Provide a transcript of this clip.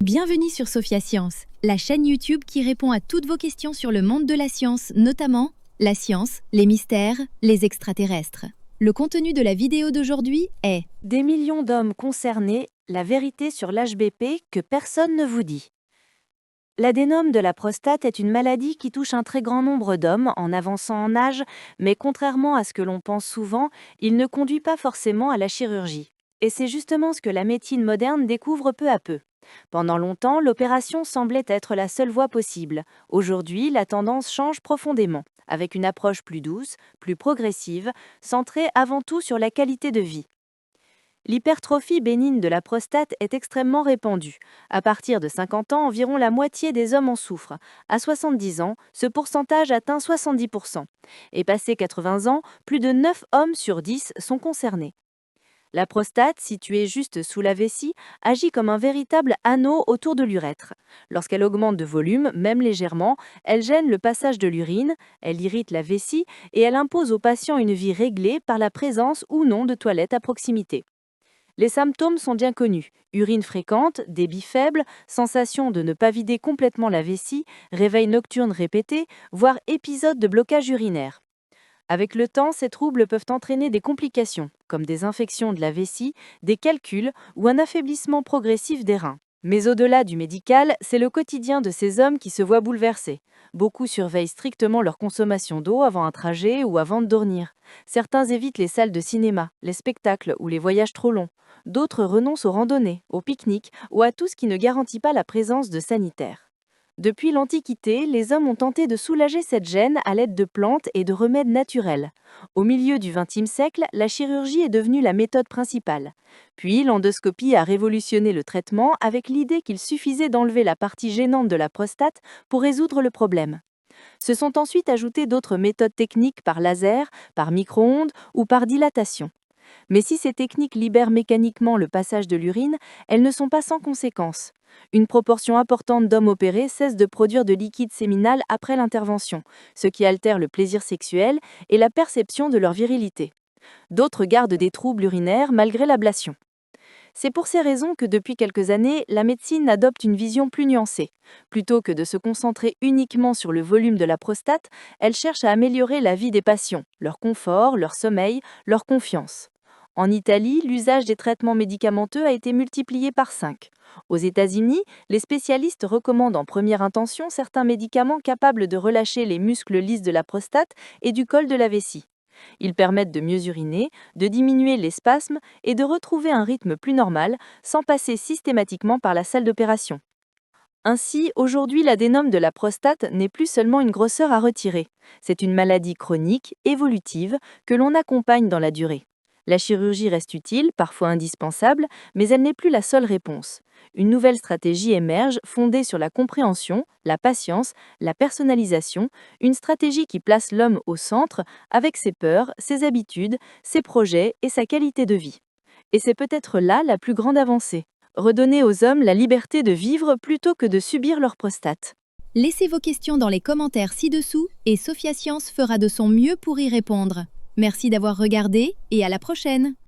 Bienvenue sur Sophia Science, la chaîne YouTube qui répond à toutes vos questions sur le monde de la science, notamment la science, les mystères, les extraterrestres. Le contenu de la vidéo d'aujourd'hui est Des millions d'hommes concernés, la vérité sur l'HBP que personne ne vous dit. L'adénome de la prostate est une maladie qui touche un très grand nombre d'hommes en avançant en âge, mais contrairement à ce que l'on pense souvent, il ne conduit pas forcément à la chirurgie. Et c'est justement ce que la médecine moderne découvre peu à peu. Pendant longtemps, l'opération semblait être la seule voie possible. Aujourd'hui, la tendance change profondément, avec une approche plus douce, plus progressive, centrée avant tout sur la qualité de vie. L'hypertrophie bénigne de la prostate est extrêmement répandue. À partir de 50 ans, environ la moitié des hommes en souffrent. À 70 ans, ce pourcentage atteint 70%. Et passé 80 ans, plus de 9 hommes sur 10 sont concernés. La prostate, située juste sous la vessie, agit comme un véritable anneau autour de l'urètre. Lorsqu'elle augmente de volume, même légèrement, elle gêne le passage de l'urine, elle irrite la vessie et elle impose aux patients une vie réglée par la présence ou non de toilettes à proximité. Les symptômes sont bien connus. Urine fréquente, débit faible, sensation de ne pas vider complètement la vessie, réveil nocturne répété, voire épisode de blocage urinaire. Avec le temps, ces troubles peuvent entraîner des complications, comme des infections de la vessie, des calculs ou un affaiblissement progressif des reins. Mais au-delà du médical, c'est le quotidien de ces hommes qui se voit bouleversé. Beaucoup surveillent strictement leur consommation d'eau avant un trajet ou avant de dormir. Certains évitent les salles de cinéma, les spectacles ou les voyages trop longs. D'autres renoncent aux randonnées, aux pique-niques ou à tout ce qui ne garantit pas la présence de sanitaires. Depuis l'Antiquité, les hommes ont tenté de soulager cette gêne à l'aide de plantes et de remèdes naturels. Au milieu du XXe siècle, la chirurgie est devenue la méthode principale. Puis l'endoscopie a révolutionné le traitement avec l'idée qu'il suffisait d'enlever la partie gênante de la prostate pour résoudre le problème. Se sont ensuite ajoutées d'autres méthodes techniques par laser, par micro-ondes ou par dilatation. Mais si ces techniques libèrent mécaniquement le passage de l'urine, elles ne sont pas sans conséquences. Une proportion importante d'hommes opérés cesse de produire de liquide séminal après l'intervention, ce qui altère le plaisir sexuel et la perception de leur virilité. D'autres gardent des troubles urinaires malgré l'ablation. C'est pour ces raisons que depuis quelques années, la médecine adopte une vision plus nuancée. Plutôt que de se concentrer uniquement sur le volume de la prostate, elle cherche à améliorer la vie des patients, leur confort, leur sommeil, leur confiance. En Italie, l'usage des traitements médicamenteux a été multiplié par 5. Aux États-Unis, les spécialistes recommandent en première intention certains médicaments capables de relâcher les muscles lisses de la prostate et du col de la vessie. Ils permettent de mieux uriner, de diminuer les spasmes et de retrouver un rythme plus normal sans passer systématiquement par la salle d'opération. Ainsi, aujourd'hui, l'adénome de la prostate n'est plus seulement une grosseur à retirer. C'est une maladie chronique, évolutive, que l'on accompagne dans la durée. La chirurgie reste utile, parfois indispensable, mais elle n'est plus la seule réponse. Une nouvelle stratégie émerge fondée sur la compréhension, la patience, la personnalisation, une stratégie qui place l'homme au centre avec ses peurs, ses habitudes, ses projets et sa qualité de vie. Et c'est peut-être là la plus grande avancée. Redonner aux hommes la liberté de vivre plutôt que de subir leur prostate. Laissez vos questions dans les commentaires ci-dessous et Sophia Science fera de son mieux pour y répondre. Merci d'avoir regardé et à la prochaine!